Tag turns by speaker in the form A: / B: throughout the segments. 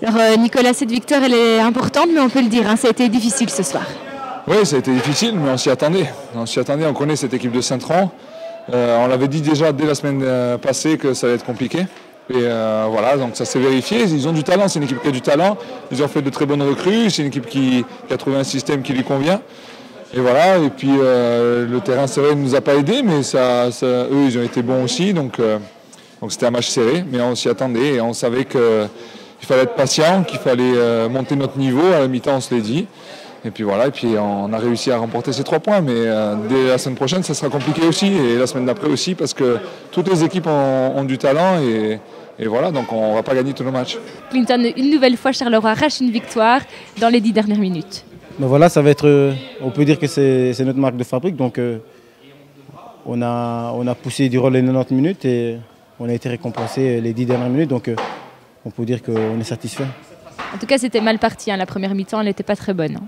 A: Alors Nicolas, cette victoire elle est importante, mais on peut le dire, hein, ça a été difficile ce soir.
B: Oui, ça a été difficile, mais on s'y attendait. On connaît cette équipe de Saint-Tron. On l'avait dit déjà dès la semaine passée que ça allait être compliqué. Et voilà, donc ça s'est vérifié. Ils ont du talent, c'est une équipe qui a du talent. Ils ont fait de très bonnes recrues. C'est une équipe qui a trouvé un système qui lui convient. Et voilà, et puis le terrain, c'est vrai, ne nous a pas aidés, mais eux, ils ont été bons aussi. Donc c'était un match serré, mais on s'y attendait et on savait qu'il fallait être patient, qu'il fallait monter notre niveau. À la mi-temps, on se l'est dit. Et puis voilà, et puis on a réussi à remporter ces 3 points, mais dès la semaine prochaine, ça sera compliqué aussi, et la semaine d'après aussi, parce que toutes les équipes ont du talent, et voilà, donc on ne va pas gagner tous nos matchs.
A: Clinton, une nouvelle fois, Charleroi arrache une victoire dans les 10 dernières minutes.
C: Ben voilà, ça va être, on peut dire que c'est notre marque de fabrique, donc on a poussé durant les 90 minutes et on a été récompensé les 10 dernières minutes, donc on peut dire qu'on est satisfait.
A: En tout cas, c'était mal parti, hein. La première mi-temps, elle n'était pas très bonne. Hein.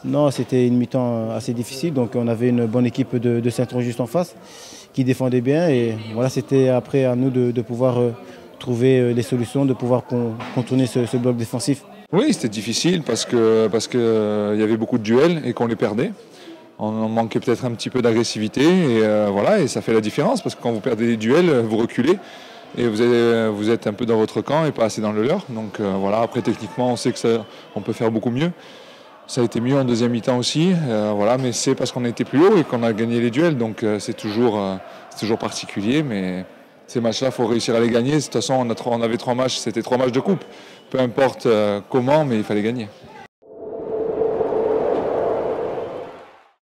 C: Non, c'était une mi-temps assez difficile, donc on avait une bonne équipe de Saint-Tron juste en face qui défendait bien, et voilà, c'était après à nous de pouvoir trouver les solutions, de pouvoir contourner ce bloc défensif.
B: Oui, c'était difficile parce que y avait beaucoup de duels et qu'on les perdait. On manquait peut-être un petit peu d'agressivité, et voilà, et ça fait la différence, parce que quand vous perdez des duels, vous reculez. Et vous êtes un peu dans votre camp et pas assez dans le leur. Donc voilà, après techniquement, on sait qu'on peut faire beaucoup mieux. Ça a été mieux en deuxième mi-temps aussi, voilà, mais c'est parce qu'on a été plus haut et qu'on a gagné les duels. Donc c'est toujours particulier, mais ces matchs-là, il faut réussir à les gagner. De toute façon, on avait 3 matchs, c'était 3 matchs de coupe. Peu importe comment, mais il fallait gagner.